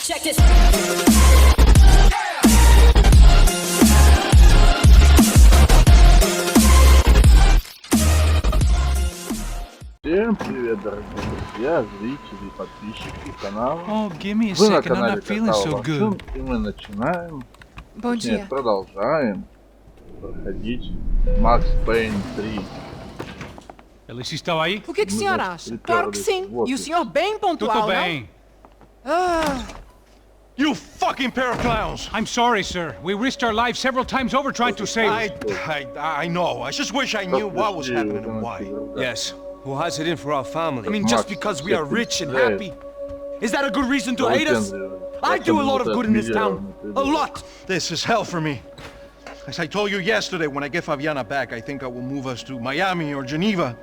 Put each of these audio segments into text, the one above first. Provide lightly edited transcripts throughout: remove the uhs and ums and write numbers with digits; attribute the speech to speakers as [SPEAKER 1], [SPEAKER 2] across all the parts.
[SPEAKER 1] Check this.
[SPEAKER 2] Всем привет, дорогие друзья, зрители и подписчики канала.
[SPEAKER 3] Oh, give me a
[SPEAKER 2] Вы на
[SPEAKER 3] second, I'm
[SPEAKER 2] канале
[SPEAKER 3] not feeling so good.
[SPEAKER 2] И мы начинаем,
[SPEAKER 4] Bom
[SPEAKER 2] точнее,
[SPEAKER 4] dia.
[SPEAKER 2] продолжаем проходить Max Payne 3.
[SPEAKER 3] Eles estão aí?
[SPEAKER 4] O que o senhor acha? Claro que sim. E o senhor bem pontual,
[SPEAKER 3] Tudo
[SPEAKER 4] não?
[SPEAKER 3] bem.
[SPEAKER 5] You fucking pair of clowns!
[SPEAKER 3] I'm sorry, sir. We risked our lives several times over trying to save
[SPEAKER 5] I know. I just wish I knew what was happening and why.
[SPEAKER 6] Yes. Who has it in for our family?
[SPEAKER 5] I mean, just because we are rich and happy, is that a good reason to hate us? I do a lot of good in this town. A lot! This is hell for me. As I told you yesterday, when I get Fabiana back, I think I will move us to Miami or Geneva.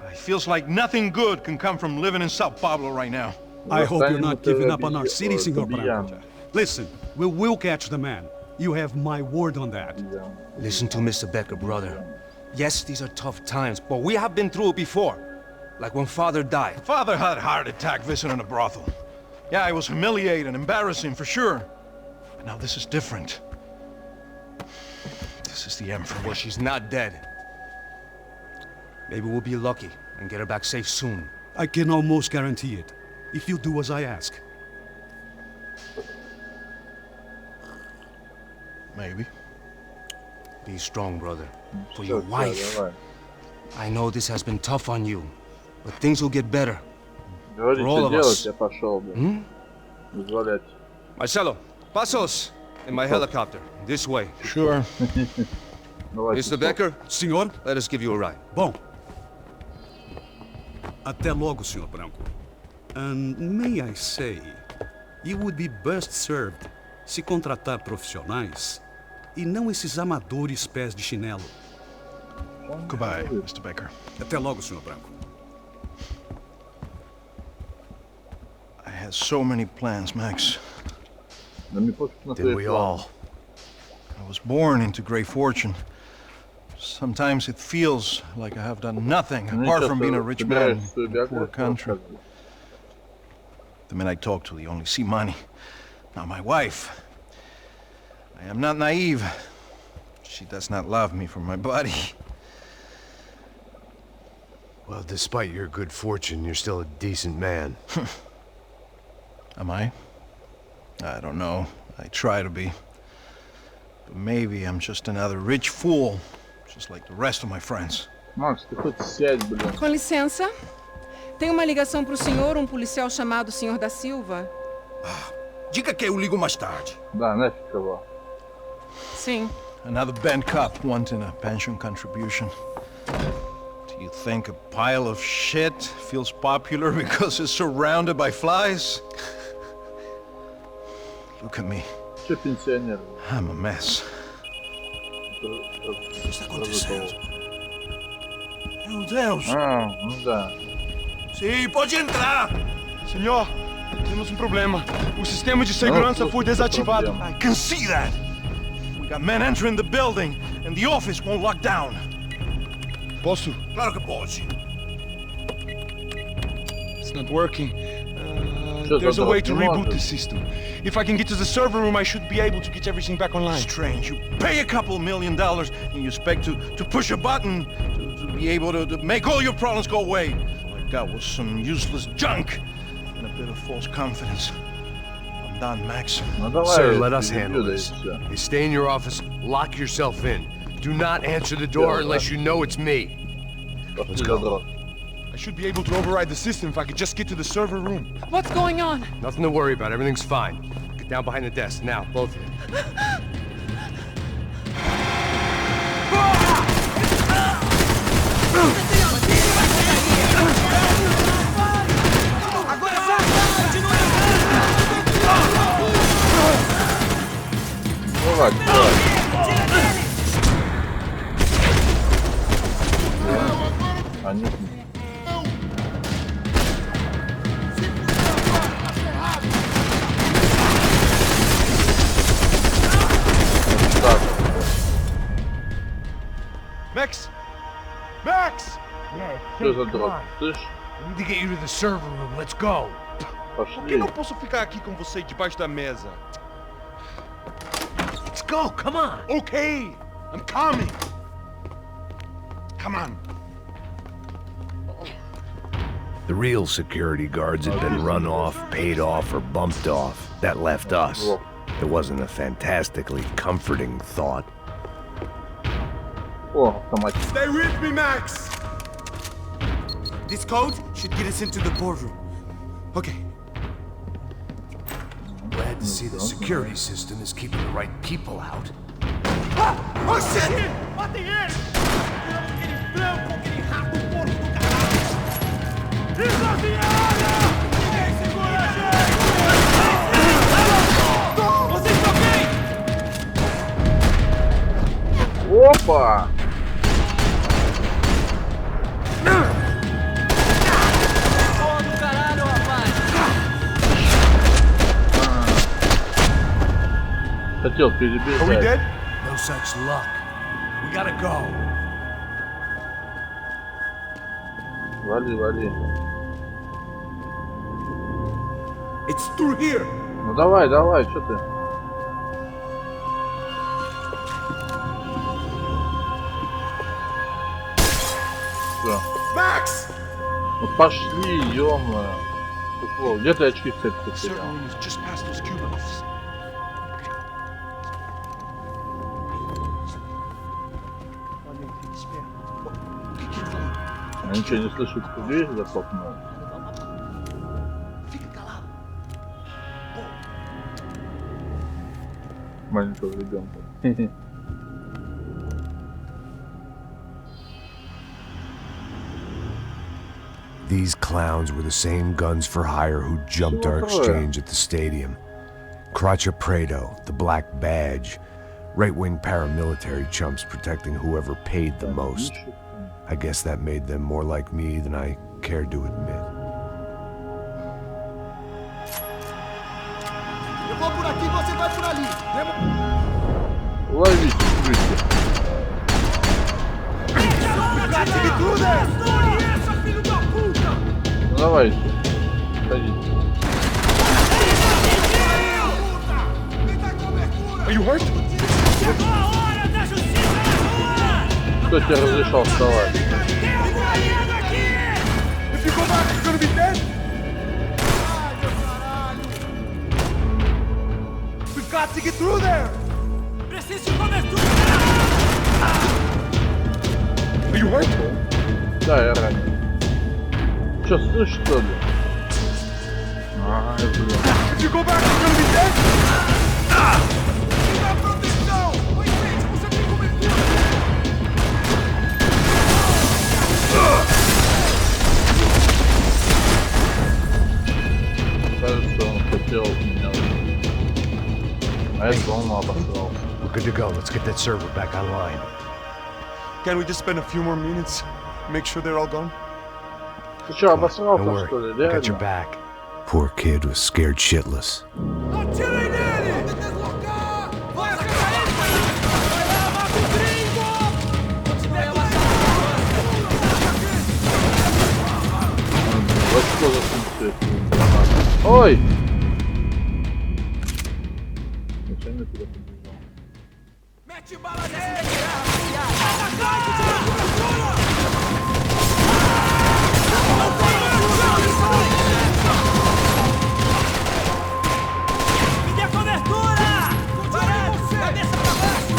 [SPEAKER 5] It feels like nothing good can come from living in Sao Paulo right now.
[SPEAKER 7] I hope you're not giving up on our city, Senor Branco. Listen, we will catch the man. You have my word on that.
[SPEAKER 6] Listen to Mr. Becker, brother. Yes, these are tough times, but we have been through it before. Like when Father died.
[SPEAKER 5] Father had a heart attack visiting a brothel. Yeah, it was humiliating, embarrassing for sure. But now this is different. This is the end for me.
[SPEAKER 6] Well, she's not dead. Maybe we'll be lucky and get her back safe soon.
[SPEAKER 7] I can almost guarantee it, if you do as I ask.
[SPEAKER 5] Maybe.
[SPEAKER 6] Be strong, brother. For your wife. I know this has been tough on you, but things will get better. For all of us. Marcelo, pasos in my helicopter. This way.
[SPEAKER 5] Sure.
[SPEAKER 6] Mr. Becker,
[SPEAKER 7] Senhor?
[SPEAKER 6] let us give you a ride.
[SPEAKER 7] Bom. Até logo, Senhor Branco. And may I say, you would be best served se contratar profissionais e não esses amadores pés de chinelo.
[SPEAKER 5] Goodbye, Mr. Becker.
[SPEAKER 7] Até logo, Senhor Branco.
[SPEAKER 5] I had so many plans, Max.
[SPEAKER 6] Did we all?
[SPEAKER 5] I was born into great fortune. Sometimes it feels like I have done nothing apart from being a rich man in a poor country. The men I talk to, they only see money. Now my wife, I am not naive. She does not love me for my body.
[SPEAKER 8] Well, despite your good fortune, you're still a decent man.
[SPEAKER 5] Am I? I don't know. I try to be. But maybe I'm just another rich fool, just like the rest of my friends.
[SPEAKER 2] Max, ты хоть сядь, блин.
[SPEAKER 4] Com licença. Tem uma ligação pro senhor, um policial chamado Senhor da Silva.
[SPEAKER 5] Diga que eu ligo mais tarde.
[SPEAKER 2] Да, нафиг его.
[SPEAKER 4] Sim.
[SPEAKER 5] Another band cop wanting a pension contribution. Do you think a pile of shit feels popular because it's surrounded by flies? Look at me.
[SPEAKER 2] Че пенсионер?
[SPEAKER 5] I'm a mess.
[SPEAKER 6] Meu Deus!
[SPEAKER 2] Ну да.
[SPEAKER 6] Sim, pode entrar!
[SPEAKER 5] Senhor, temos problema. O sistema de segurança foi desativado. I can see that. We got men entering the building and the office won't lock down.
[SPEAKER 6] Posso? Claro que pode.
[SPEAKER 3] It's not working. There's a way to reboot the system. If I can get to the server room, I should be able to get everything back online.
[SPEAKER 5] Strange. You pay a couple $1 million and you expect to push a button to be able to make all your problems go away. All I got was some useless junk and a bit of false confidence. I'm done, Max.
[SPEAKER 8] Sir, let us handle this. You stay in your office, lock yourself in. Do not answer the door unless you know it's me. Let's go.
[SPEAKER 3] I should be able to override the system if I could just get to the server room.
[SPEAKER 4] What's going on?
[SPEAKER 8] Nothing to worry about. Everything's fine. Get down behind the desk. Now, both of you.
[SPEAKER 5] Max! Max!
[SPEAKER 2] Что за дрон? Слышь?
[SPEAKER 8] We need to get you to the server room. Let's go.
[SPEAKER 3] Por que não posso ficar aqui com você debaixo da mesa?
[SPEAKER 8] Let's go, come on!
[SPEAKER 3] Okay, I'm coming. Come on.
[SPEAKER 8] The real security guards had been run off, paid off, or bumped off. That left us. It wasn't a fantastically comforting thought.
[SPEAKER 3] Stay with me, Max!
[SPEAKER 6] This code should get us into the boardroom. Okay.
[SPEAKER 8] Glad to see the security system is keeping the right people out.
[SPEAKER 3] Oh shit! Bate ele! Aquele branco, aquele rato porco do caralho! Exaviada! Ninguém segura a gente! Vocês estão bem?
[SPEAKER 2] Opa! Хотел перебежать.
[SPEAKER 3] Are we dead?
[SPEAKER 8] No such luck. We gotta go.
[SPEAKER 2] Вали, вали.
[SPEAKER 3] It's through here!
[SPEAKER 2] Ну давай, давай, что ты? Все.
[SPEAKER 3] Max!
[SPEAKER 2] Ну пошли, ё-моё. Где ты очки, кстати,
[SPEAKER 3] The server
[SPEAKER 2] потерял?
[SPEAKER 3] room is just past those cubicles.
[SPEAKER 2] Я ничего не слышу, кто дверь захлопнул. Маленького ребенка.
[SPEAKER 8] These clowns were the same guns for hire who jumped our exchange at the stadium. Crotcha Prado, the Black Badge, right-wing paramilitary chumps protecting whoever paid the most. I guess that made them more like me than I cared to admit.
[SPEAKER 3] Eu vou por aqui, você vai por ali.
[SPEAKER 2] Ловите, крысы. Ну давайте. Ходите.
[SPEAKER 3] Are you hurt?
[SPEAKER 2] Кто тебе разрешал вставать?
[SPEAKER 3] If you go back, you're gonna be dead. We've got to get through there. Are you hurt?
[SPEAKER 2] Да, я ранен. Чё, слышишь, что ли? Ай, блин.
[SPEAKER 3] If you go back, you're gonna be dead.
[SPEAKER 2] Кажется, он хотел меня убить. А это он обосрался.
[SPEAKER 8] We're good to go. Let's get that server back online.
[SPEAKER 3] Can we just spend a few more minutes? Make sure they're all gone?
[SPEAKER 2] Ты чё,
[SPEAKER 8] Don't
[SPEAKER 2] обосрался,
[SPEAKER 8] worry.
[SPEAKER 2] что ли?
[SPEAKER 8] I got your
[SPEAKER 2] Реально?
[SPEAKER 8] back. Poor kid was scared shitless.
[SPEAKER 3] Atirem nele! Vai acabar ele! Vai lá, mata o gringo!
[SPEAKER 2] Вот что за функция? Ой! Зачем я туда побежал?
[SPEAKER 3] Mete bala nele! Sai da frente, tira a cobertura! Me dê cobertura! Parado! Cabeça pra baixo!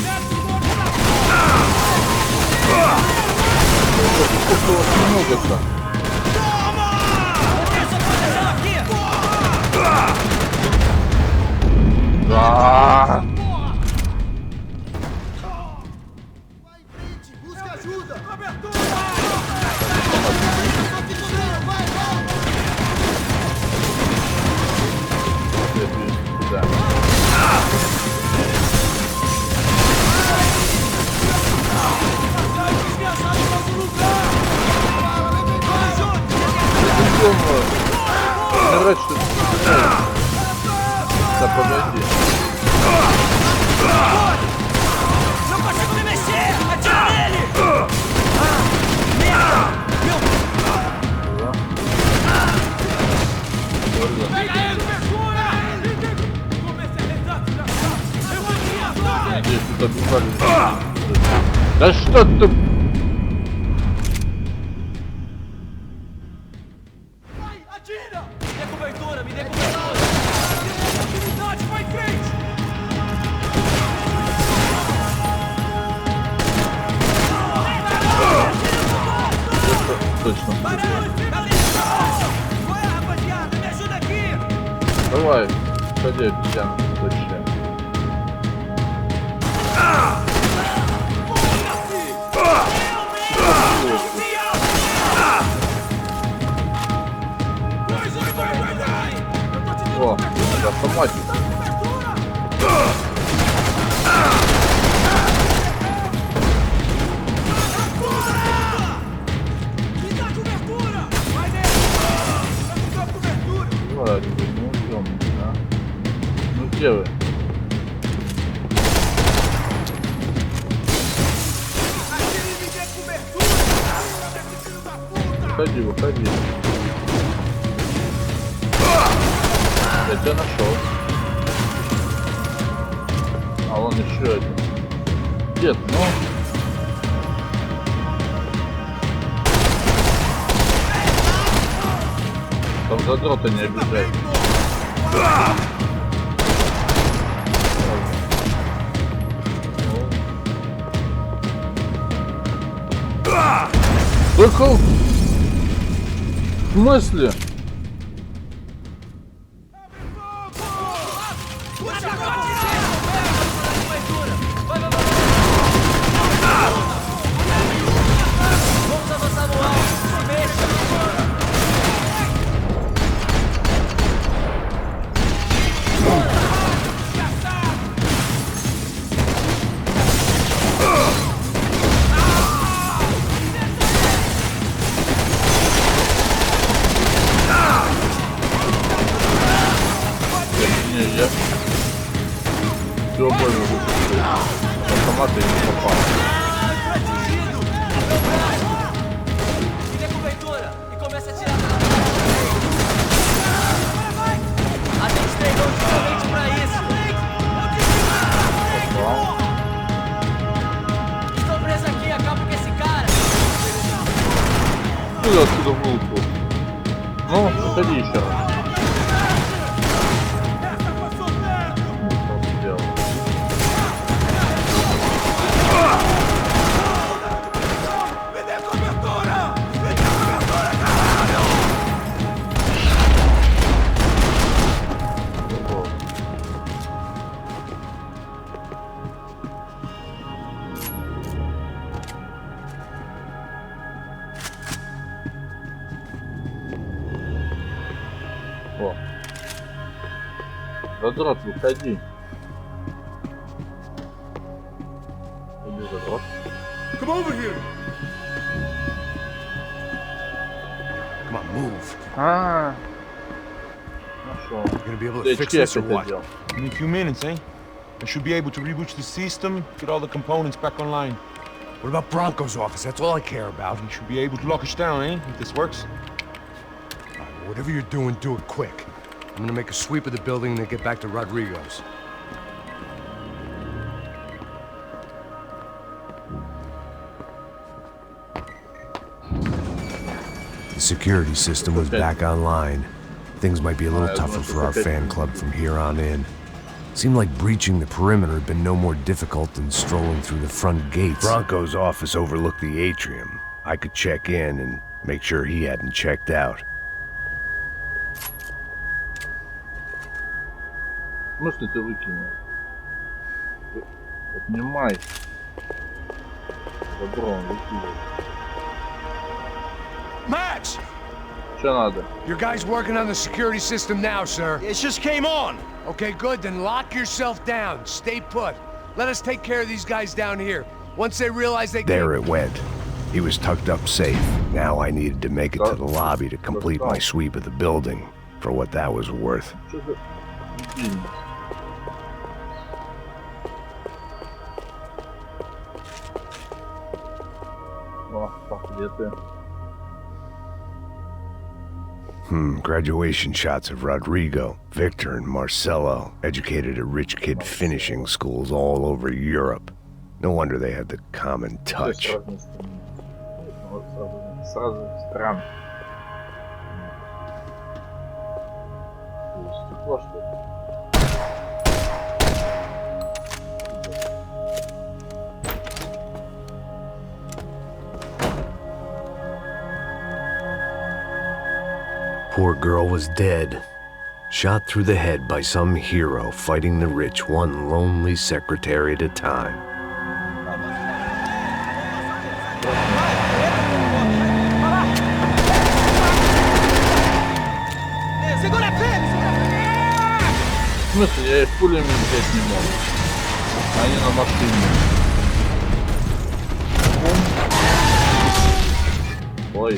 [SPEAKER 3] Mete o nome pra
[SPEAKER 2] Много-то.
[SPEAKER 3] Toma! Essa proteção aqui!
[SPEAKER 2] А-а-а!
[SPEAKER 3] Vai em frente! Busca ajuda! Cobertura!
[SPEAKER 2] Да. Давай, что ты стреляешь? Да подожди.
[SPEAKER 3] Não consigo me mexer! Atira nele! Merda! Meu...
[SPEAKER 2] просто бежали. Да что ты... Точно. Давай, ходи, обезьян, точно. О, это автоматик. Ну где вы? Выходи, выходи. Я тебя нашел. А вон еще один. Дед, ну. Там задрота не обижай. Только... В смысле? Все больно выпустил. Автоматы не попал. Куда отсюда в луку? Ну, выходи еще раз. О. Задрот, выходи. Иди, задрот.
[SPEAKER 3] Come over here.
[SPEAKER 6] Come on, move.
[SPEAKER 2] Нашел.
[SPEAKER 6] You're gonna be able to fix this or what?
[SPEAKER 3] In a few minutes, eh? I should be able to reboot the system, get all the components back online.
[SPEAKER 6] What about Bronco's office? That's all I care about.
[SPEAKER 3] You should be able to lock us down, eh? If this works.
[SPEAKER 6] Whatever you're doing, do it quick. I'm gonna make a sweep of the building and then get back to Rodrigo's.
[SPEAKER 8] The security system was back online. Things might be a little tougher for our fan club from here on in. Seemed like breaching the perimeter had been no more difficult than strolling through the front gates.
[SPEAKER 1] Bronco's office overlooked the atrium. I could check in and make sure he hadn't checked out.
[SPEAKER 2] В смысле ты выкинул? Отнимай. Добро, он выкинул.
[SPEAKER 6] Max!
[SPEAKER 2] Что надо?
[SPEAKER 6] Your guy's working on the security system now, sir.
[SPEAKER 3] It just came on.
[SPEAKER 6] Okay, good. Then lock yourself down. Stay put. Let us take care of these guys down here. Once they realize they
[SPEAKER 1] There it went. He was tucked up safe. Now I needed to make it to the lobby to complete my sweep of the building, for what that was worth.
[SPEAKER 2] Что за дебильность? О, так, где ты?
[SPEAKER 1] Graduation shots of Rodrigo, Victor, and Marcelo, educated at rich kid finishing schools all over Europe. No wonder they had the common touch.
[SPEAKER 2] С разных стран. Стекло, что ли?
[SPEAKER 1] Poor girl was dead. Shot through the head by some hero fighting the rich one lonely secretary at a time.
[SPEAKER 2] В смысле, я их пулями взять не могу. Они на машине. Ой.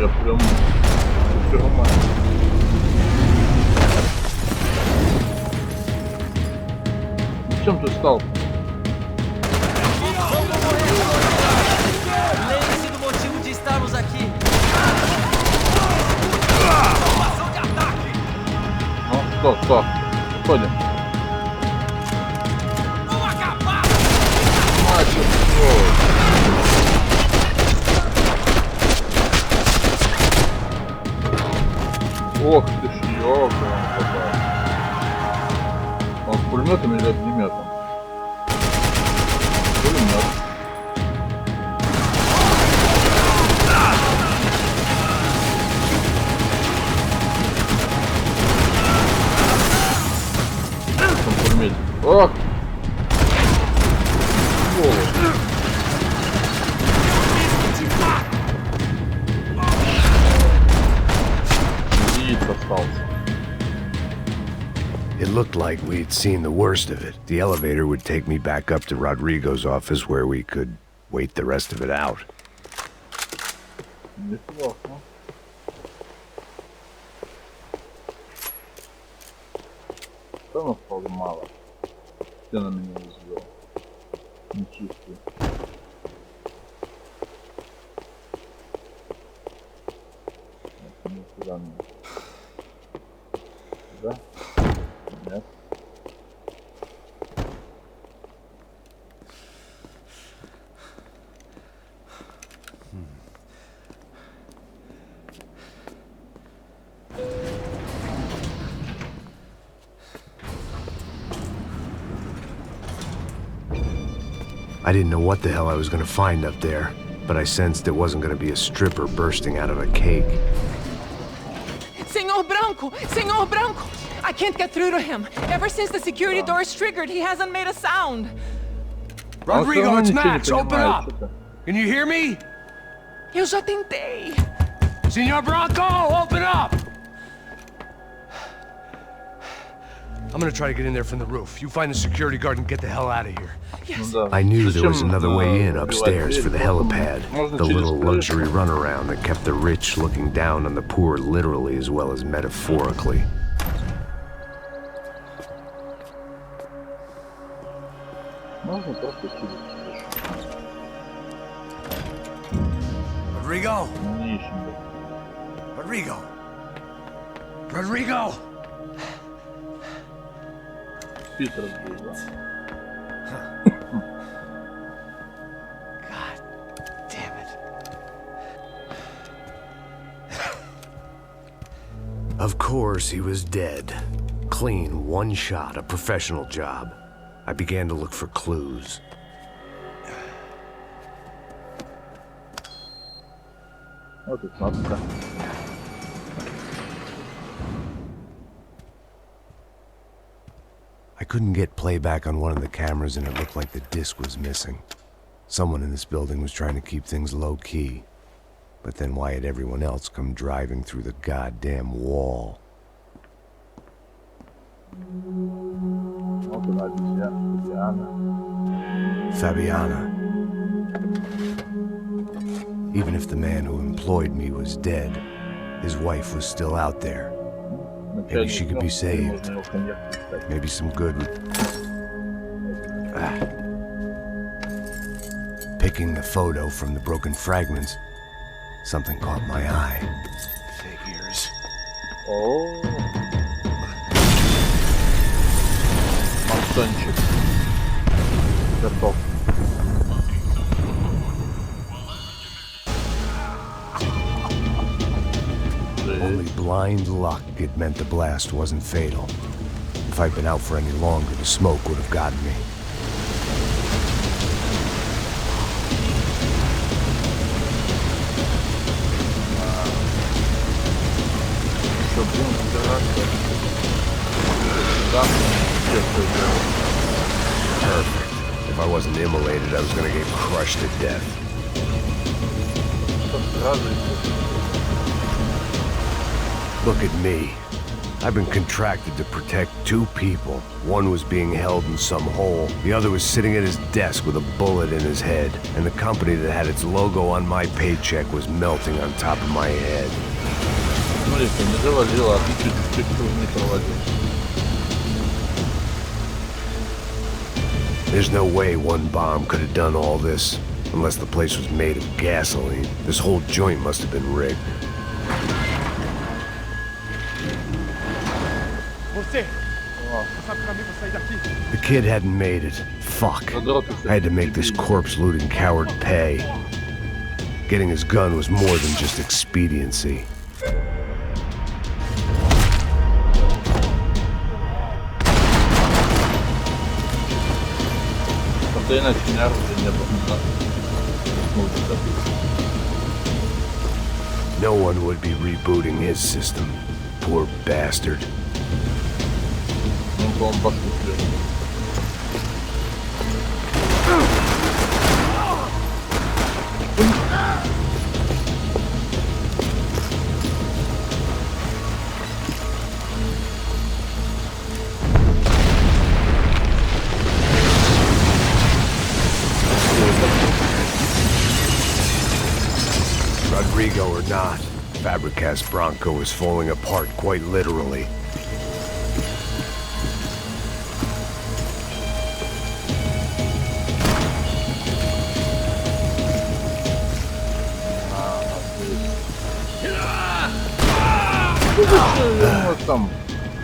[SPEAKER 2] Я прям понимаю. В чем ты стал?
[SPEAKER 9] Lembre-se do motivo de estarmos aqui.
[SPEAKER 2] Ну, стоп. Уходим. Мачо, ох ты ж, ёлка. Он с пулеметом или огнеметом? Пулемет. Там пулемет. Ох!
[SPEAKER 1] It looked like we'd seen the worst of it. The elevator would take me back up to Rodrigo's office where we could wait the rest of it out.
[SPEAKER 2] Неплохо. Что нас стало мало? Где на меня извел? Не чувствую. Это никуда не. Да? Нет.
[SPEAKER 1] I didn't know what the hell I was going to find up there, but I sensed it wasn't going to be a stripper bursting out of a cake.
[SPEAKER 4] Senor Branco! Senor Branco! I can't get through to him. Ever since the security door is triggered, he hasn't made a sound.
[SPEAKER 3] Rodrigo, it's Max. Open up. Can you hear me?
[SPEAKER 4] Eu já tentei.
[SPEAKER 3] Senor Branco, open up! I'm gonna try to get in there from the roof. You find the security guard and get the hell out of here.
[SPEAKER 4] Yes.
[SPEAKER 1] I knew there was another way in upstairs for the helipad, the little luxury runaround that kept the rich looking down on the poor literally as well as metaphorically.
[SPEAKER 3] Rodrigo! Rodrigo! Rodrigo!
[SPEAKER 2] Питер был,
[SPEAKER 3] God damn it.
[SPEAKER 1] Of course, he was dead. Clean, one shot, a professional job. I began to look for clues.
[SPEAKER 2] Вот и кнопка.
[SPEAKER 1] I couldn't get playback on one of the cameras and it looked like the disc was missing. Someone in this building was trying to keep things low-key. But then why had everyone else come driving through the goddamn wall?
[SPEAKER 2] Вот она, Диана.
[SPEAKER 1] Fabiana. Even if the man who employed me was dead, his wife was still out there. Maybe she could be saved. Maybe some good would...
[SPEAKER 8] Picking the photo from the broken fragments, something caught my eye. Figures.
[SPEAKER 2] Oh. Масончик. Готов.
[SPEAKER 8] Only blind luck it meant the blast wasn't fatal. If I'd been out for any longer, the smoke would have gotten me. Perfect. If I wasn't immolated, I was gonna get crushed to death. Look at me. I've been contracted to protect two people. One was being held in some hole. The other was sitting at his desk with a bullet in his head. And the company that had its logo on my paycheck was melting on top of my head. There's no way one bomb could have done all this. Unless the place was made of gasoline. This whole joint must have been rigged. The kid hadn't made it. Fuck. I had to make this corpse-looting coward pay. Getting his gun was more than just expediency. No one would be rebooting his system. Poor bastard. Rodrigo or not, Fabricas Bronco was falling apart quite literally.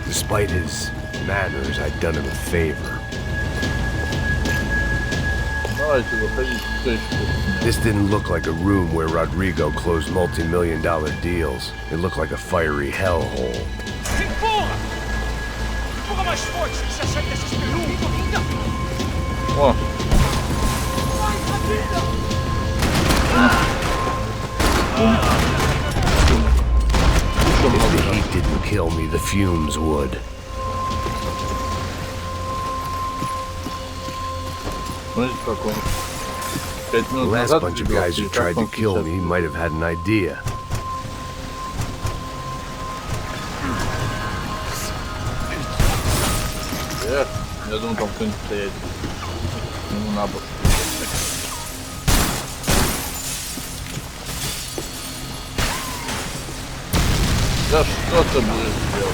[SPEAKER 8] Despite his manners, I'd done him a favor. This didn't look like a room where Rodrigo closed multi-million-dollar deals. It looked like a fiery hellhole. If the heat didn't kill me, the fumes would. The last bunch of guys who tried to kill me might have had an idea.
[SPEAKER 2] Я думаю, там кто-нибудь стоять. Ему на бок. Да что ты будешь делать?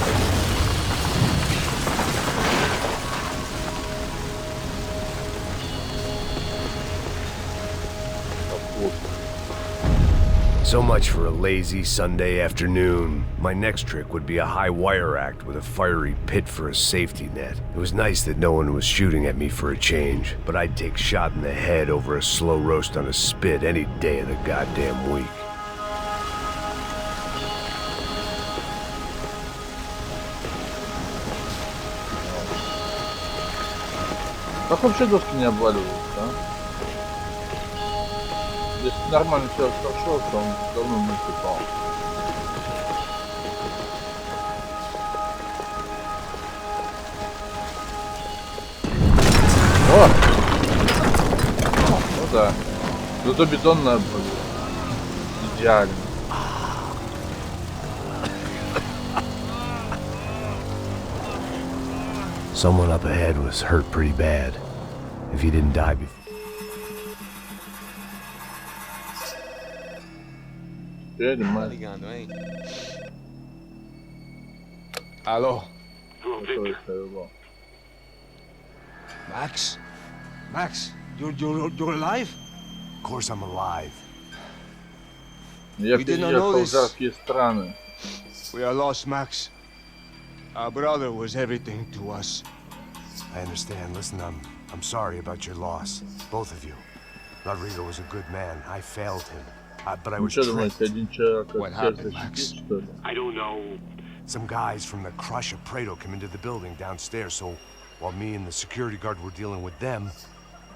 [SPEAKER 8] So much for a lazy Sunday afternoon. My next trick would be a high wire act with a fiery pit for a safety net. It was nice that no one was shooting at me for a change, but I'd take shot in the head over a slow roast on a spit any day of the goddamn week.
[SPEAKER 2] Как вообще доски не обваливаются, а? Если нормально все хорошо, то он давно не упал. О! Ну да. Зато бетонная будет. Идеально.
[SPEAKER 8] Someone up ahead was hurt pretty bad. If he didn't die before.
[SPEAKER 2] Tá
[SPEAKER 9] ligando, hein?
[SPEAKER 3] Alô?
[SPEAKER 6] Max? Max, you're alive?
[SPEAKER 8] Of course I'm alive.
[SPEAKER 2] Я
[SPEAKER 3] We did not
[SPEAKER 2] переехал
[SPEAKER 3] know
[SPEAKER 2] в
[SPEAKER 3] this.
[SPEAKER 2] жаркие страны.
[SPEAKER 3] We are lost, Max. Our brother was everything to us.
[SPEAKER 8] I understand. Listen, I'm sorry about your loss. Both of you. Rodrigo was a good man. I failed him. But I
[SPEAKER 2] Ну
[SPEAKER 8] was
[SPEAKER 2] что думаете,
[SPEAKER 8] tricked.
[SPEAKER 2] один человек
[SPEAKER 3] What
[SPEAKER 2] от сердца
[SPEAKER 3] happened, Max?
[SPEAKER 2] щадит, что ли?
[SPEAKER 1] I don't know.
[SPEAKER 8] Some guys from the Crusher Prado came into the building downstairs, so while me and the security guard were dealing with them,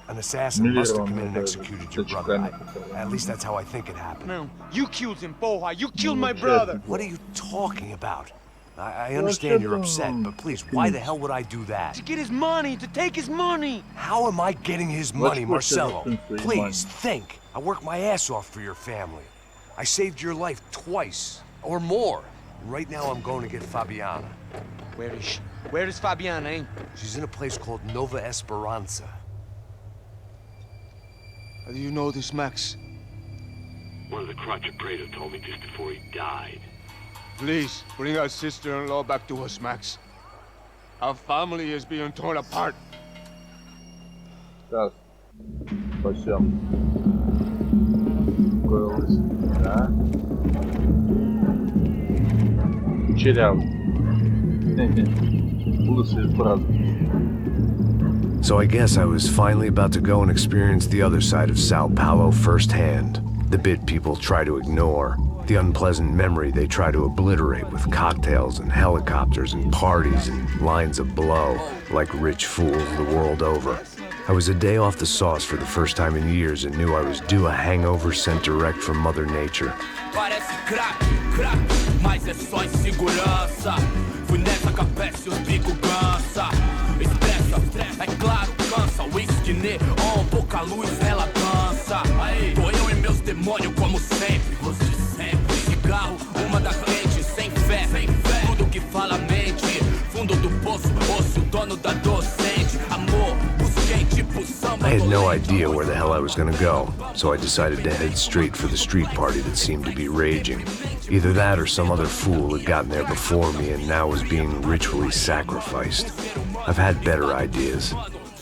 [SPEAKER 8] an assassin must have come in and executed your brother. At least that's how I think it happened.
[SPEAKER 3] No, you killed him, Poha. You killed my brother.
[SPEAKER 8] What are you talking about? I understand you're upset, but please, why the hell would I do that?
[SPEAKER 3] To get his money, to take his money.
[SPEAKER 8] How am I getting his money,
[SPEAKER 2] What's the
[SPEAKER 8] Marcelo?
[SPEAKER 2] difference for your
[SPEAKER 8] Please, think. I worked my ass off for your family. I saved your life twice, or more. And right now I'm going to get Fabiana.
[SPEAKER 3] Where is she? Where is Fabiana, eh?
[SPEAKER 8] She's in a place called Nova Esperanza.
[SPEAKER 3] How do you know this, Max?
[SPEAKER 1] One of the Crotcher Prado told me just before he died.
[SPEAKER 3] Please, bring our sister-in-law back to us, Max. Our family is being torn apart.
[SPEAKER 2] Сейчас. Пойдем. Голос. Да. Черявый. Лысый брат.
[SPEAKER 8] So I guess I was finally about to go and experience the other side of Sao Paulo firsthand. The bit people try to ignore. The unpleasant memory they try to obliterate with cocktails and helicopters and parties and lines of blow, like rich fools the world over. I was a day off the sauce for the first time in years and knew I was due a hangover sent direct from Mother Nature.
[SPEAKER 10] Parece crack, crack, mas é só insegurança. Fui nessa capeste, os bico cansa. Estressa, é claro, cansa. Whisky neon, pouca luz, ela dança. Tô eu e meus demônios como sempre. Cigarro, uma da frente, sem fé. Tudo que fala mente. Fundo do poço, osso, dono da docente. Amor, busquei tipo samba.
[SPEAKER 8] I had no idea where the hell I was gonna go, so I decided to head straight for the street party that seemed to be raging. Either that or some other fool had gotten there before me and now was being ritually sacrificed. I've had better ideas,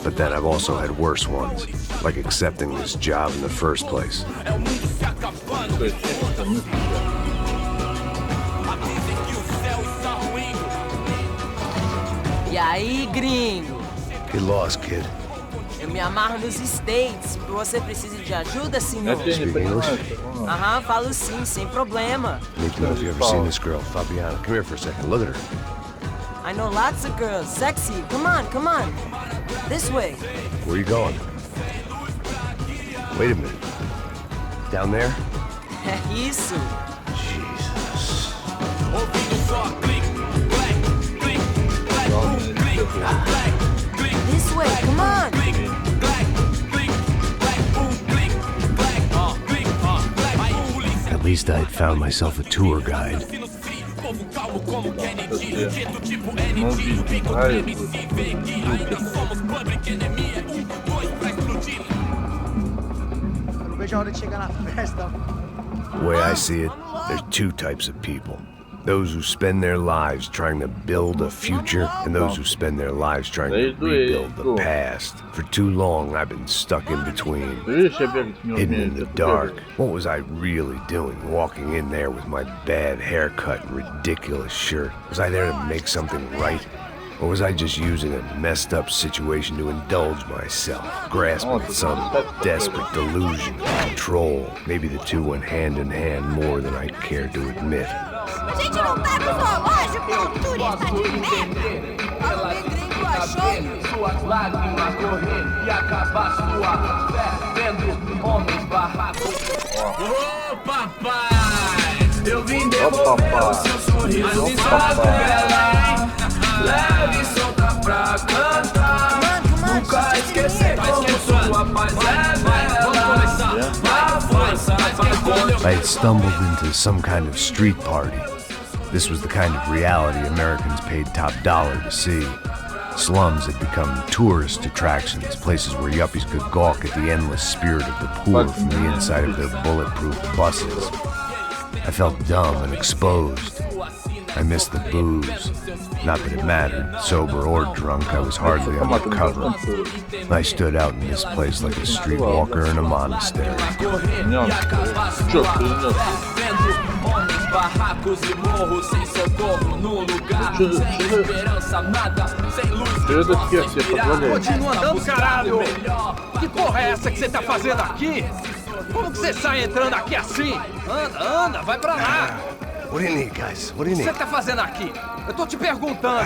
[SPEAKER 8] but then I've also had worse ones, like accepting this job in the first place.
[SPEAKER 9] E aí, gringo?
[SPEAKER 8] Get lost, kid.
[SPEAKER 9] Eu me amarro nos States. Você precisa de ajuda, senhor?
[SPEAKER 8] Speak English?
[SPEAKER 9] Aham, falo sim, sem problema.
[SPEAKER 8] Need to know if you've ever seen this girl, Fabiana. Come here for a second. Look at her.
[SPEAKER 9] I know lots of girls. Sexy. Come on, come on. This way.
[SPEAKER 8] Where are you going? Wait a minute. Down there?
[SPEAKER 9] É isso.
[SPEAKER 8] Jesus.
[SPEAKER 9] This way, come on.
[SPEAKER 8] At least I'd found myself a tour guide. The way I see it, there's two types of people. Those who spend their lives trying to build a future, and those who spend their lives trying to rebuild the past. For too long, I've been stuck in between, hidden in the dark. What was I really doing, walking in there with my bad haircut and ridiculous shirt? Was I there to make something right? Or was I just using a messed up situation to indulge myself, grasping at some desperate delusion of control? Maybe the two went hand in hand more than I cared to admit.
[SPEAKER 11] A gente não tá no zoológico, turista de merda! Alguém gringo achou? Suas lágrimas correr e acabar sua fé vendo homens barracos. Ô papai, eu vim devolver o seu sorriso e sua bela. Leve e solta pra cantar. Nunca esquecer como sua paz é bela. Vá força,
[SPEAKER 8] I had stumbled into some kind of street party. This was the kind of reality Americans paid top dollar to see. Slums had become tourist attractions, places where yuppies could gawk at the endless spirit of the poor from the inside of their bulletproof buses. I felt dumb and exposed. I missed the booze. Not that it mattered. Sober or drunk, I was hardly undercover. I stood out in this place like a streetwalker in a monastery.
[SPEAKER 12] Continua andando, caralho! Que porra é essa que você tá fazendo aqui? Como que você sai entrando aqui assim? Anda, vai pra lá!
[SPEAKER 8] What do you need, guys? What do you
[SPEAKER 12] O que
[SPEAKER 8] need?
[SPEAKER 12] você tá fazendo aqui? Eu tô te perguntando.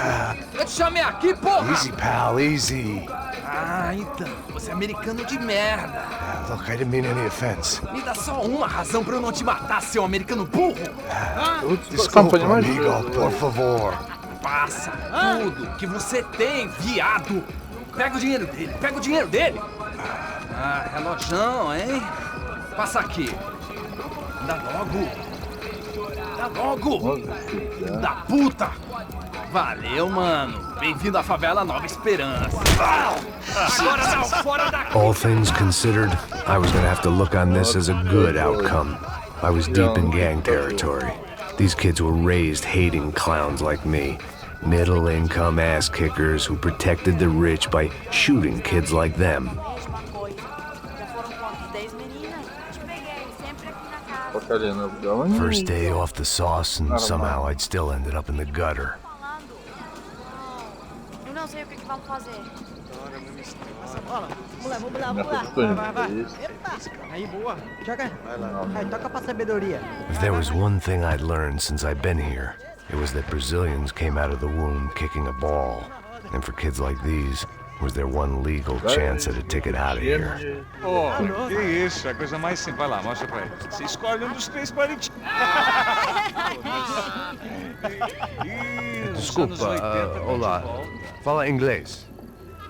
[SPEAKER 12] Eu te chamei aqui, porra!
[SPEAKER 8] Easy, pal, easy.
[SPEAKER 12] Ah, então. Você é americano de merda.
[SPEAKER 8] Look, I didn't mean any offense.
[SPEAKER 12] Me dá só uma razão pra eu não te matar, seu americano burro.
[SPEAKER 8] Desculpa, amigo, por favor.
[SPEAKER 12] Passa tudo que você tem, viado. Pega o dinheiro dele. Ah, relojão, hein? Passa aqui. Dá logo. Da puta. Valeu, mano. Bem-vindo à favela Nova Esperança. Agora não, fora daqui.
[SPEAKER 8] All things considered, I was gonna have to look on this as a good outcome. I was deep in gang territory. These kids were raised hating clowns like me. Middle-income ass-kickers who protected the rich by shooting kids like them. First day off the sauce, and somehow I'd still ended up in the gutter.
[SPEAKER 13] Eu não sei o que vamos fazer.
[SPEAKER 2] Vamos lá.
[SPEAKER 14] Vai. Aí, boa. Joga. Aí, toca pra sabedoria.
[SPEAKER 8] If there was one thing I'd learned since I'd been here, it was that Brazilians came out of the womb kicking a ball. And for kids like these, was their one legal chance at a ticket out of here.
[SPEAKER 3] Oh, que isso, é a coisa mais simples. Vai lá, mostra pra ele. Você escolhe um dos três palitinhos.
[SPEAKER 8] Desculpa, olá. Fala inglês.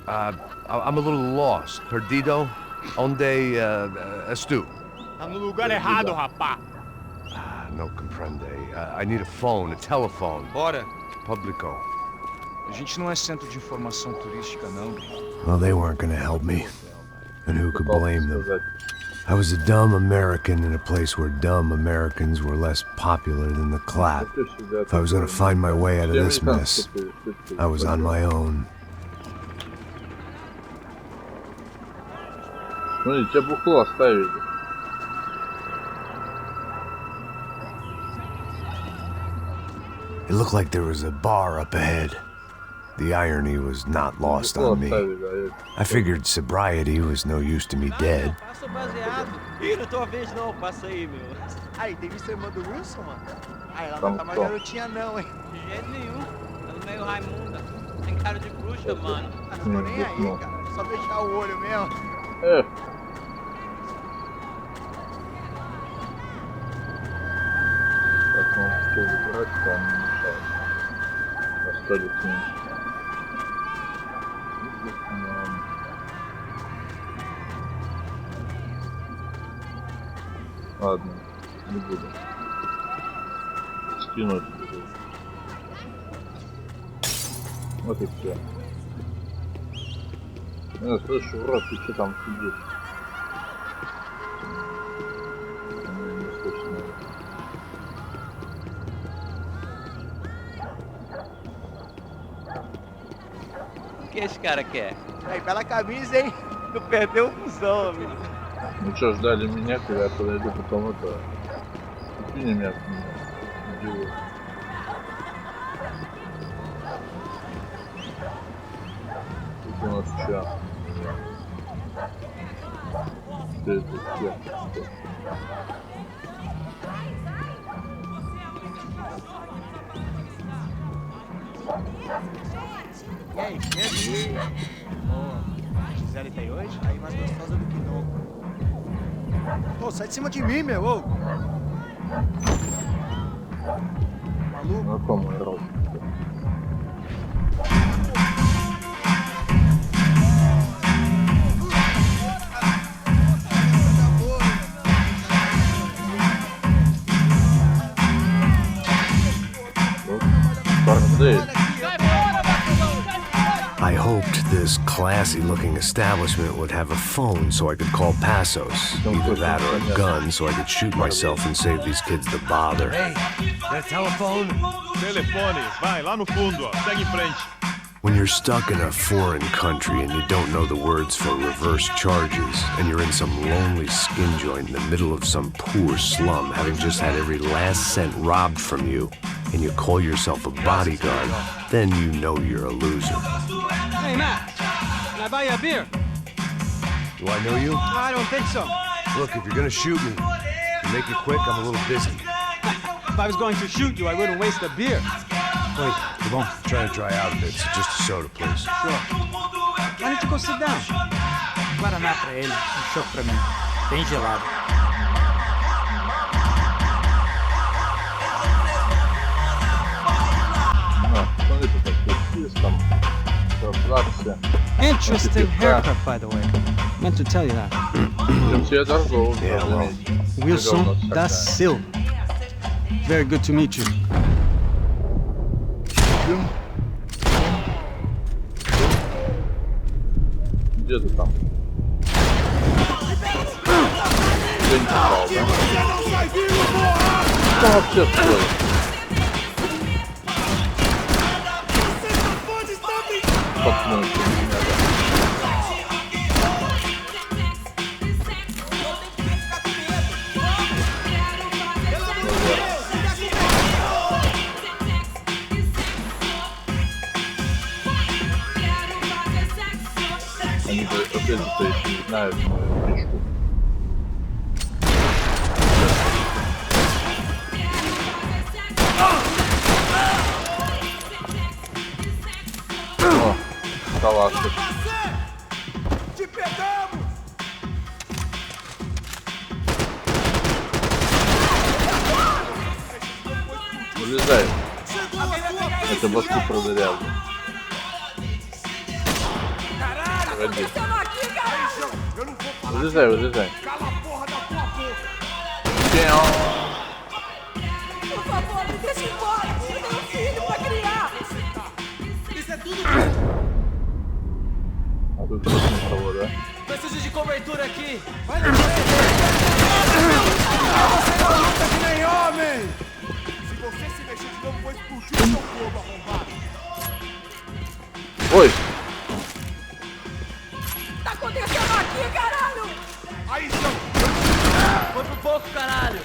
[SPEAKER 8] I'm a little lost. Perdido? Onde estou?
[SPEAKER 15] Tá no lugar errado, rapá.
[SPEAKER 8] No comprende. I need a phone, a telephone.
[SPEAKER 3] Bora.
[SPEAKER 8] Publico.
[SPEAKER 3] A gente não é centro de informação turística, não.
[SPEAKER 8] Well, they weren't gonna help me. And who could blame them? I was a dumb American in a place where dumb Americans were less popular than the clap. If I was gonna find my way out of this mess, I was on my own.
[SPEAKER 2] Смотри, тебя бухло оставили.
[SPEAKER 8] It looked like there was a bar up ahead. The irony was not lost on me. I figured sobriety was no use to me dead.
[SPEAKER 14] Passa o baseado. Ih, não tô a vez não, passa aí, meu. Aí, tem visto a irmã do Wilson, mano? Aí, ela não tá mais garotinha não, hein?
[SPEAKER 15] De jeito nenhum. Ela meio Raimunda. Tem cara de bruxa, mano.
[SPEAKER 14] Não tô nem aí, cara. Só fechar o olho mesmo.
[SPEAKER 2] Ладно, не буду. Скинуть. Вот и все. Слышь, урод, ты что там сидишь? Не слышно.
[SPEAKER 15] O que esse cara quer?
[SPEAKER 14] Aí, bela camisa, hein? Não perdeu o fusão, amigo.
[SPEAKER 2] Ну что, ждали меня, когда я подойду, потом это... Купи меня, идиот. Тут у нас что? Что это все?
[SPEAKER 14] E aí, chega? Gisele tá aí hoje? Aí mais gostosa do que nunca. Ô, sai de cima de mim, meu! Ô. Maluco?
[SPEAKER 2] Ну, como é roubo? Torna dele.
[SPEAKER 8] I hoped this classy-looking establishment would have a phone so I could call Passos. Either that or a gun so I could shoot myself and save these kids the bother.
[SPEAKER 16] Hey, their telephone?
[SPEAKER 17] Telefone, vai lá no fundo, ó. Segue em frente.
[SPEAKER 8] When you're stuck in a foreign country and you don't know the words for reverse charges, and you're in some lonely skin joint in the middle of some poor slum, having just had every last cent robbed from you, and you call yourself a bodyguard, then you know you're a loser.
[SPEAKER 15] Hey, Matt, can I buy you a beer?
[SPEAKER 8] Do I know you?
[SPEAKER 15] I don't think so.
[SPEAKER 8] Look, if you're gonna shoot me, make it quick, I'm a little busy.
[SPEAKER 15] If I was going to shoot you, I wouldn't waste a beer.
[SPEAKER 8] Wait, come on. I'm trying to dry out a bit, so just a soda, please.
[SPEAKER 15] Sure. Why don't you go sit down? Guaraná pra ele, chopp pra mim. Bem gelado. Interesting haircut, by the way. Meant to tell you that. Wilson da Silva. Very good to meet you.
[SPEAKER 2] Где ты там? Где не попал, да? Что вообще стоит? Подпнуть меня, да. Они опять-то еще не знают мою фишку. О, калашик. Вылезай. Это башку продырял. Погоди. Вылезай, вылезай.
[SPEAKER 11] Por favor, me deixa embora. Eu tenho um filho pra criar. Isso é tudo.
[SPEAKER 2] А тут просто на того, да?
[SPEAKER 16] Preciso de cobertura aqui. Vai
[SPEAKER 14] na frente. Você não luta que nem homem. Se você se mexer de novo, vou explodir o seu fogo, arrombado.
[SPEAKER 2] Oi.
[SPEAKER 11] Tá acontecendo aqui, caralho?
[SPEAKER 14] Aí, seu...
[SPEAKER 16] Foi pro pouco, caralho.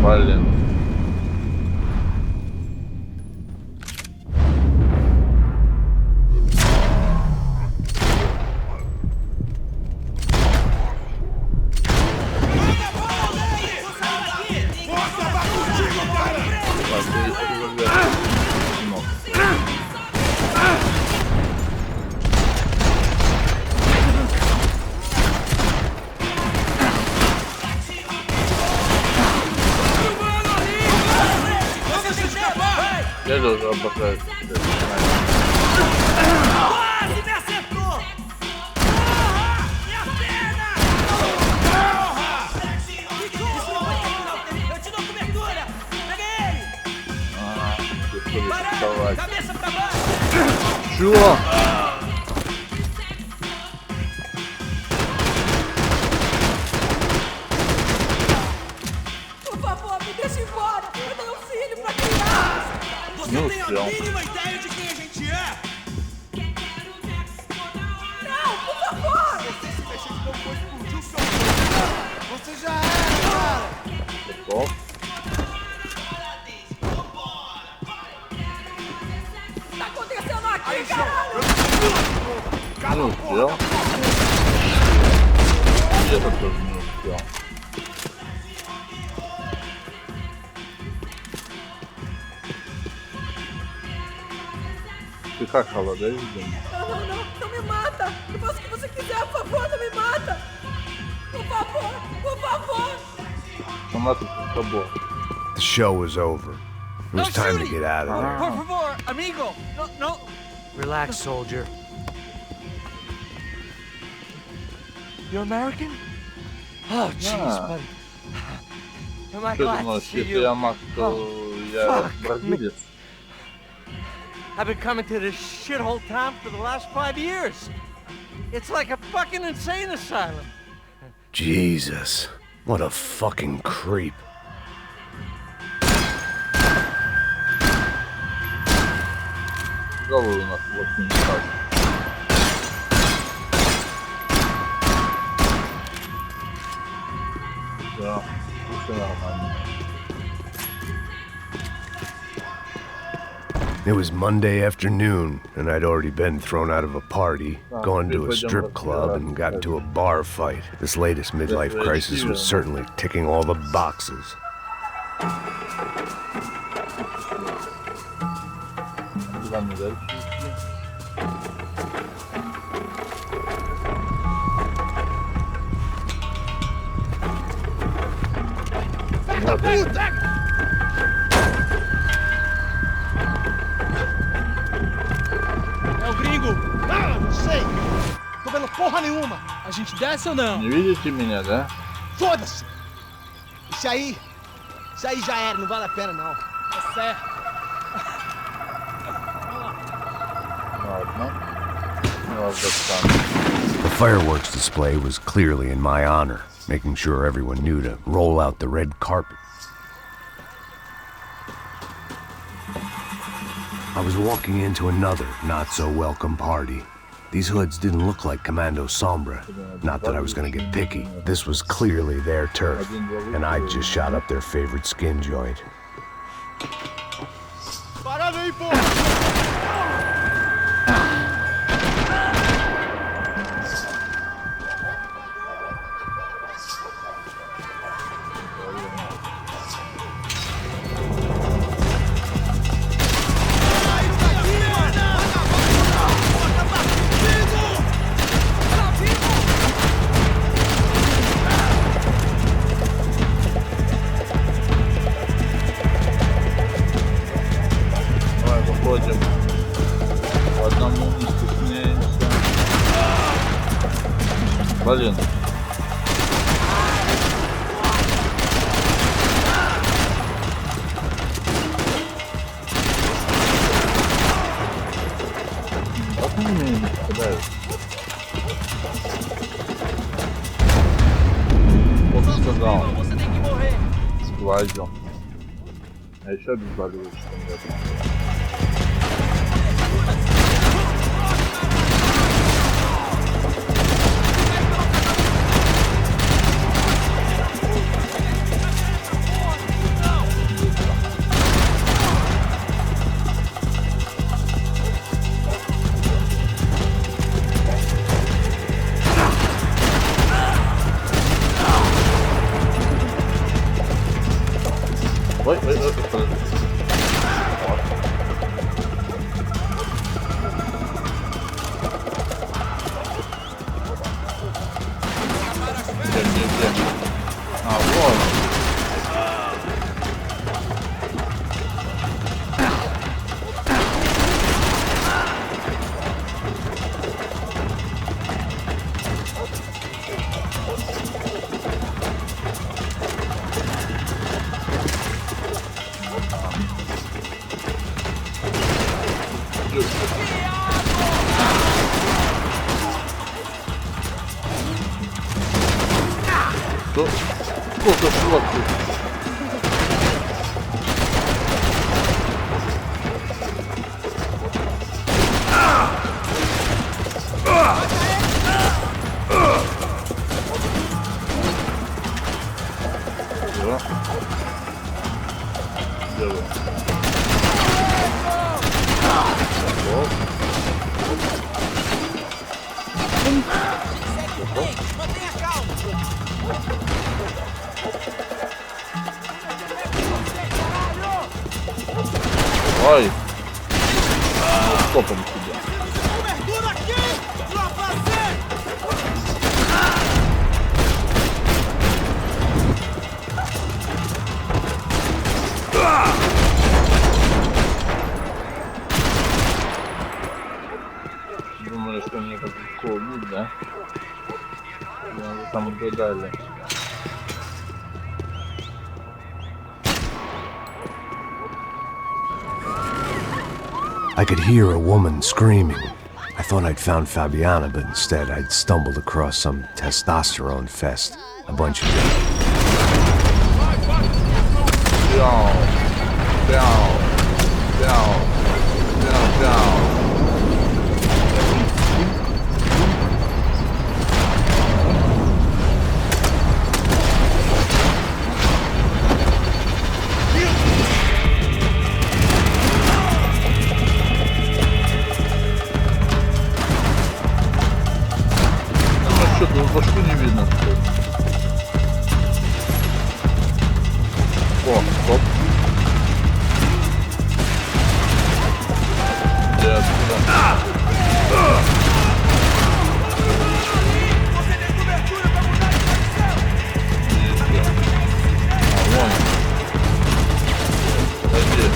[SPEAKER 2] Valendo. Я же обожаю тебя.
[SPEAKER 16] Quase me acertou! Porra! Minha perna! Porra! Eu te dou cobertura! Pega ele!
[SPEAKER 2] Deixa eu ver.
[SPEAKER 16] Cabeça pra baixo!
[SPEAKER 2] Чё?
[SPEAKER 11] Por favor, me deixa embora. Eu tenho um filho pra criar.
[SPEAKER 16] Você tem a mínima ideia de quem a gente é?
[SPEAKER 11] Não, por favor!
[SPEAKER 14] Você se mexer de novo, vou explodir o seu fogo. Você já era, cara.
[SPEAKER 2] Bom.
[SPEAKER 11] Tá acontecendo aqui, caralho!
[SPEAKER 2] Ну, все. И это тоже не успел. Ты как, холодаешь, Дэнни?
[SPEAKER 11] Não me mata! Eu faço o que você quiser, por favor, não me mata! Por favor, por favor!
[SPEAKER 2] Сама тут с тобой.
[SPEAKER 8] The show was over. It was time to get out of there.
[SPEAKER 16] Por favor, amigo! No.
[SPEAKER 14] Relax, soldier. You're American? Oh, jeez, buddy. Am I
[SPEAKER 2] Что ты
[SPEAKER 14] glad to
[SPEAKER 2] думаешь,
[SPEAKER 14] see
[SPEAKER 2] если
[SPEAKER 14] you?
[SPEAKER 2] я маг, то я бразилец?
[SPEAKER 16] I've been coming to this shithole town for the last 5 years. It's like a fucking insane asylum.
[SPEAKER 8] Jesus, what a fucking creep.
[SPEAKER 2] Голову у нас вот не так. Да, все нормально.
[SPEAKER 8] It was Monday afternoon, and I'd already been thrown out of a party, gone to a strip club, and got into a bar fight. This latest midlife crisis was certainly ticking all the boxes.
[SPEAKER 16] É o gringo! Ah, não sei! Tô vendo porra nenhuma! A gente desce ou não?
[SPEAKER 2] Не видите меня, да?
[SPEAKER 16] Foda-se! Isso aí já era, não vale a pena não. Tá certo.
[SPEAKER 8] The fireworks display was clearly in my honor, making sure everyone knew to roll out the red carpet. I was walking into another not-so-welcome party. These hoods didn't look like Commando Sombra. Not that I was gonna get picky. This was clearly their turf, and I'd just shot up their favorite skin joint.
[SPEAKER 16] Parada aí, porra!
[SPEAKER 2] Блин. Как они меня не попадают? Вот сказал. Сглазил. А еще обезболивающий нет. Ой, Где? А, вот. Сколько флотов? Делаю.
[SPEAKER 16] Mantenha calma!
[SPEAKER 2] Ой! Стопом тебя.
[SPEAKER 16] Cobertura aqui! Tropa C!
[SPEAKER 2] Думали, что мне так легко убить, да? Я уже там угадали.
[SPEAKER 8] I could hear a woman screaming. I thought I'd found Fabiana, but instead I'd stumbled across some testosterone fest. A bunch of them.
[SPEAKER 2] Down. Что-то башку не видно. О, стоп. Где отсюда? Вон. Подожди.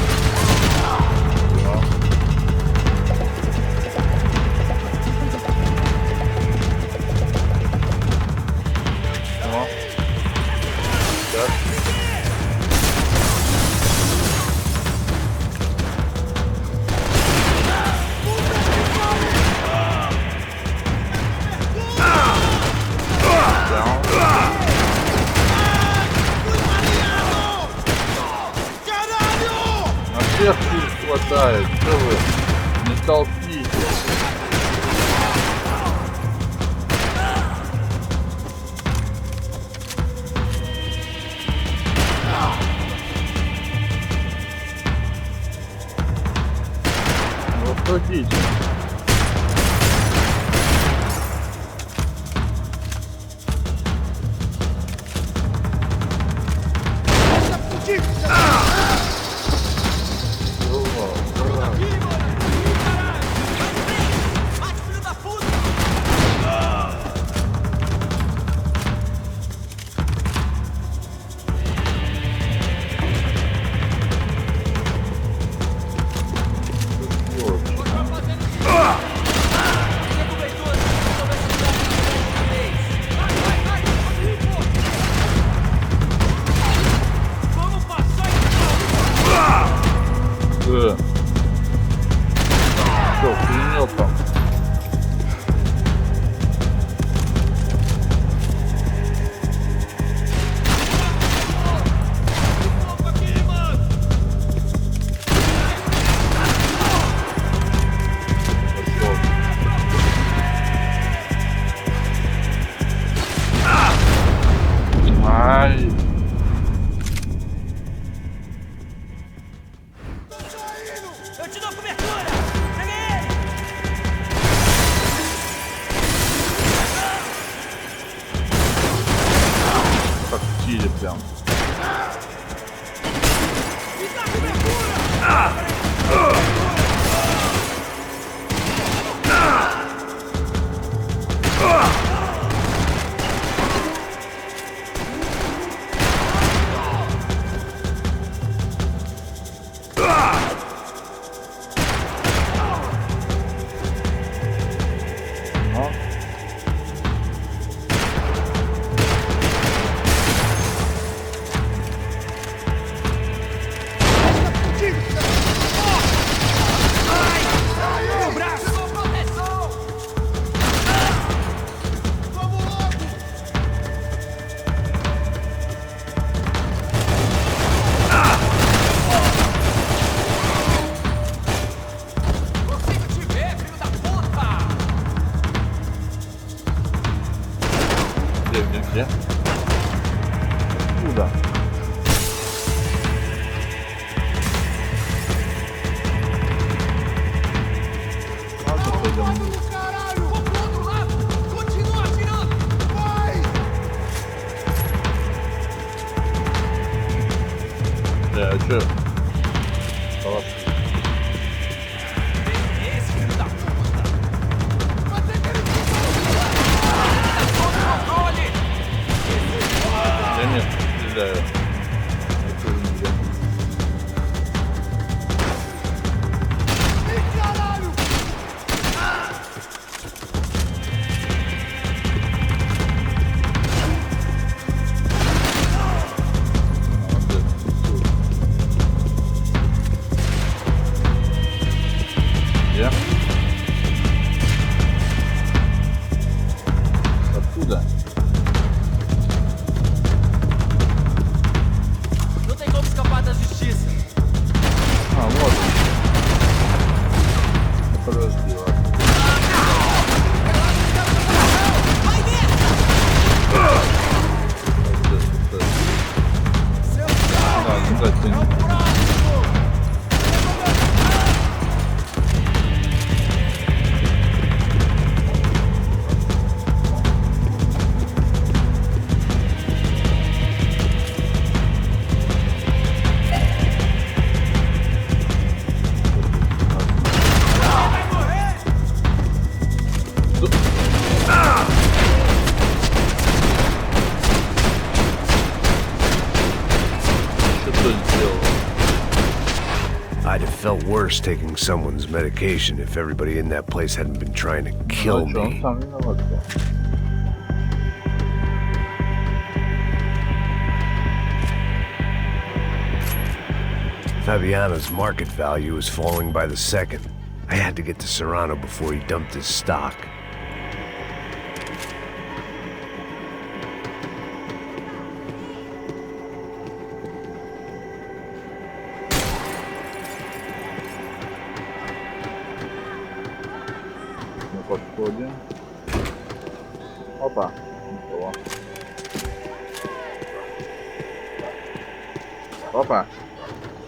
[SPEAKER 2] Всех пуль хватает, что вы не толпите. Ну, выходите. Что, принял там? Ай! Как в Чили прям. Где? Куда? Ладно, пойдем. Да, а чё? Да нет, стреляю.
[SPEAKER 8] felt worse taking someone's medication if everybody in that place hadn't been trying to kill me. Fabiano's market value was falling by the second. I had to get to Serrano before he dumped his stock.
[SPEAKER 2] Подходим. Опа. Никого. Опа.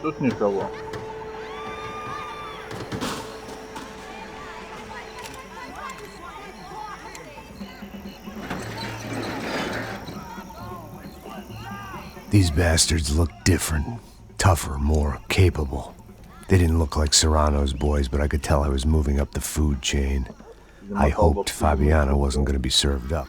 [SPEAKER 2] Тут никого.
[SPEAKER 8] These bastards looked different, tougher, more capable. They didn't look like Serrano's boys, but I could tell I was moving up the food chain. I hoped Fabiano wasn't going to be served up.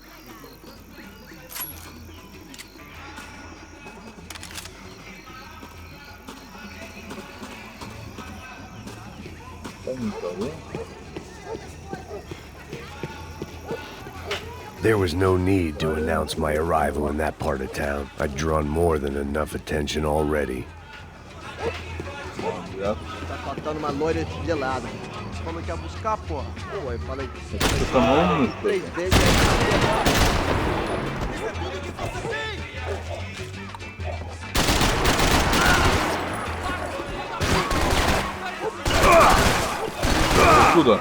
[SPEAKER 8] There was no need to announce my arrival in that part of town. I'd drawn more than enough attention already.
[SPEAKER 14] Tá faltando uma loira de gelada. Como que é buscar, porra? Pô, eu falei. 3 vezes.
[SPEAKER 2] Tudo.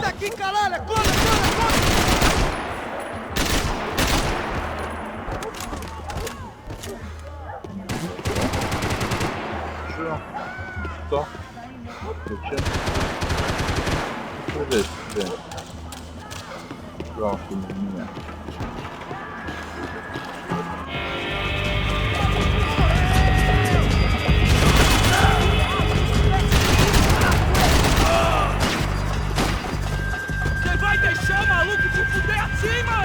[SPEAKER 14] Aqui, caralho! Corre, corre, corre!
[SPEAKER 2] Что? Зачем? Что здесь? Жалко меня.
[SPEAKER 10] Você vai deixar o maluco te fuder acima?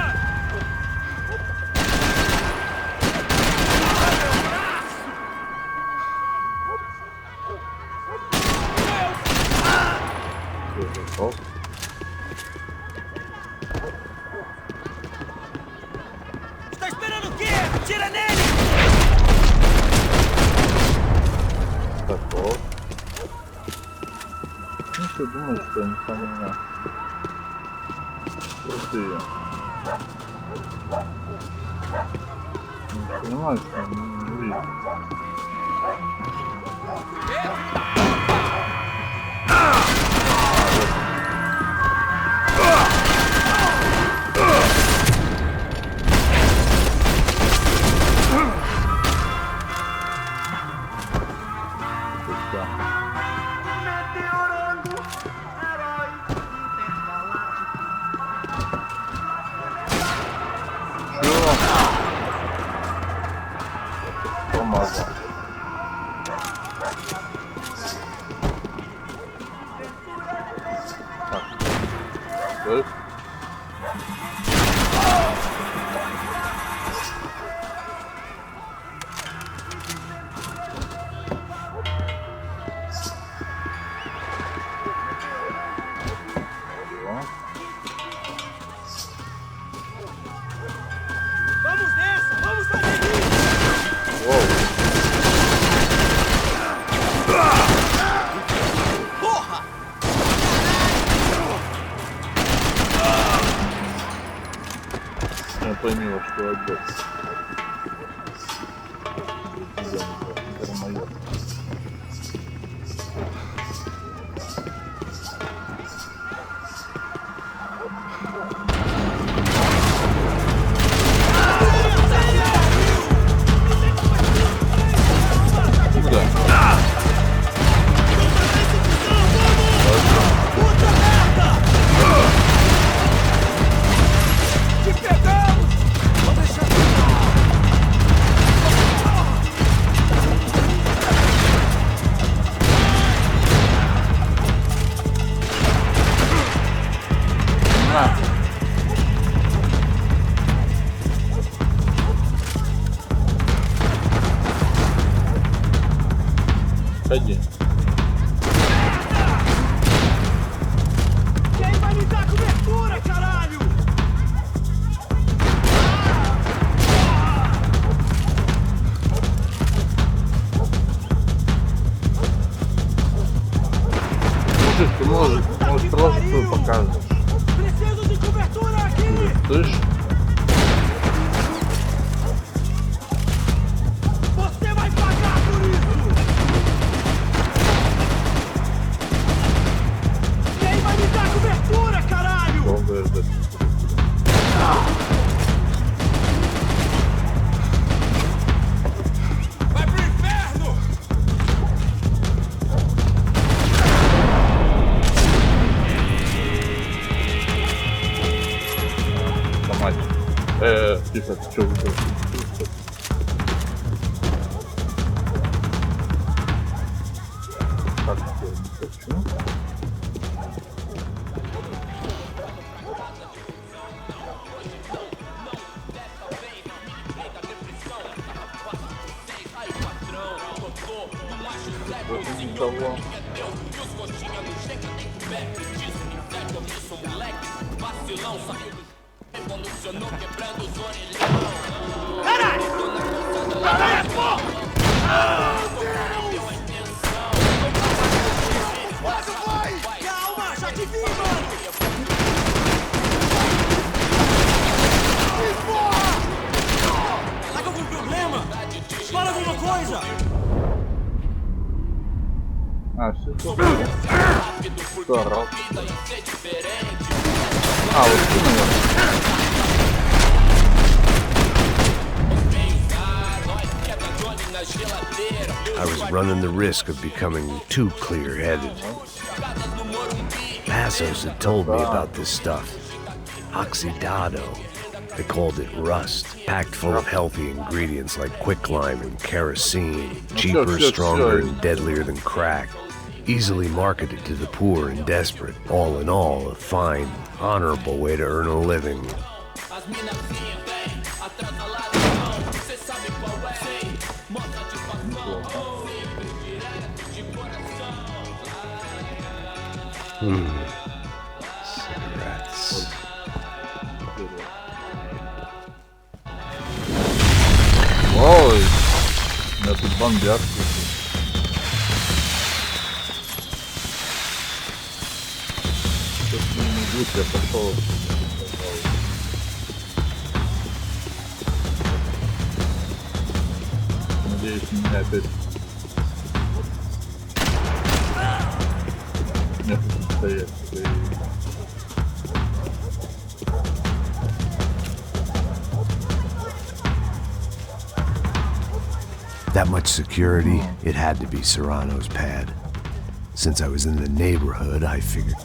[SPEAKER 14] Tá esperando o quê? Tira nele!
[SPEAKER 2] Tá bom. Não sei de onde está, não está nem lá. Não sei mais, não vi.
[SPEAKER 14] Vamos nessa! Vamos fazer isso! Porra!
[SPEAKER 2] Я пойму, что отдать. Это мое.
[SPEAKER 16] Você vai pagar por isso! Quem vai me dar cobertura, caralho? Vai pro inferno!
[SPEAKER 2] Тихо, что вы делаете? Так, я не хочу. Вот никого.
[SPEAKER 16] Caralho! Caralho, porra! Quase foi! Calma, já te vi, mano! Que porra! Tá com algum problema? Fala alguma coisa!
[SPEAKER 2] Ah, все Здорово. А, вот ты, наверное.
[SPEAKER 8] I was running the risk of becoming too clear-headed. Passos had told me about this stuff. Oxidado. They called it rust, packed full of healthy ingredients like quicklime and kerosene, cheaper, stronger, and deadlier than crack. Easily marketed to the poor and desperate. All in all, a fine, honorable way to earn a living. Cigarettes.
[SPEAKER 2] Ой, у меня тут бомбят. Сейчас не будет, я пошел. Надеюсь, меня опять... Меня тут стоять.
[SPEAKER 8] That much security, it had to be Serrano's pad. Since I was in the neighborhood, I figured...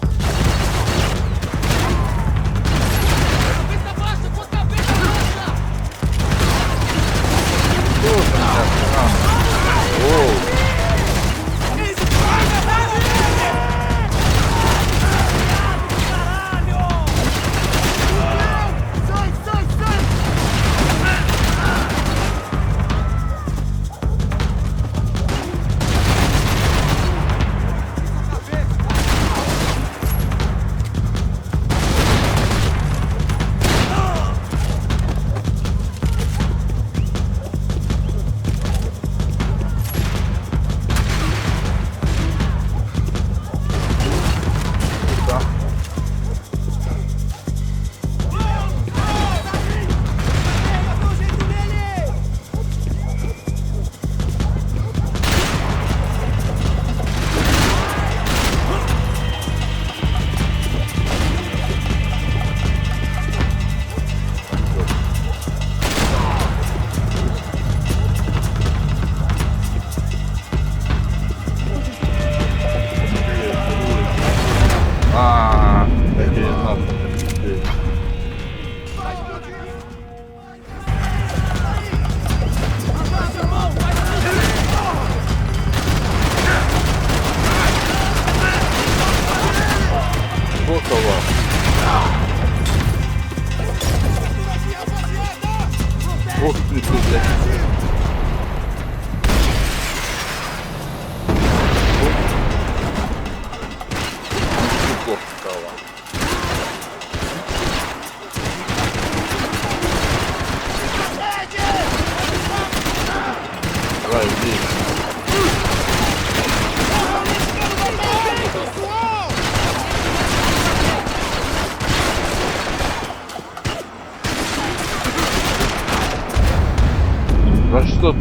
[SPEAKER 2] Ну что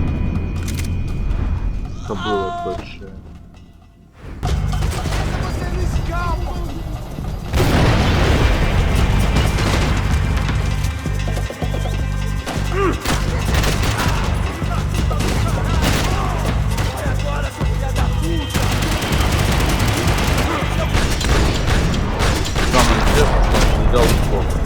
[SPEAKER 2] было больше? Самое интересное, что он не дал сколько.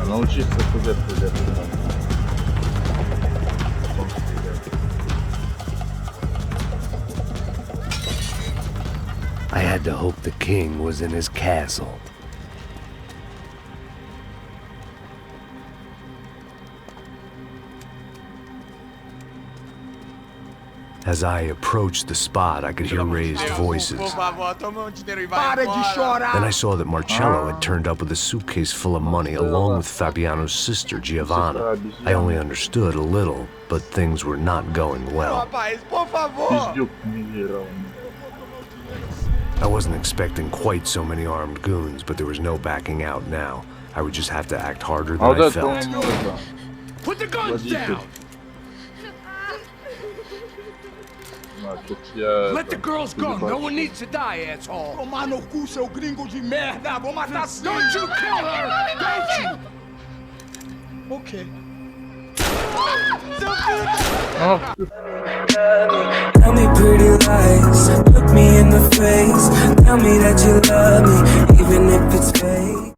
[SPEAKER 2] Научиться куда стрелять.
[SPEAKER 8] I had to hope the king was in his castle. As I approached the spot, I could hear raised voices. Then I saw that Marcello had turned up with a suitcase full of money along with Fabiano's sister, Giovanna. I only understood a little, but things were not going well. I wasn't expecting quite so many armed goons, but there was no backing out now. I would just have to act harder than I felt.
[SPEAKER 10] Put the guns down! Let the girls go. No one needs to die, asshole. Tomar no cu, seu gringo de merda. Vou matar sim. Don't you kill her! Don't you?
[SPEAKER 16] Okay.
[SPEAKER 18] Tell me pretty lies, look me in the face. Tell me that you love me, even if it's fake.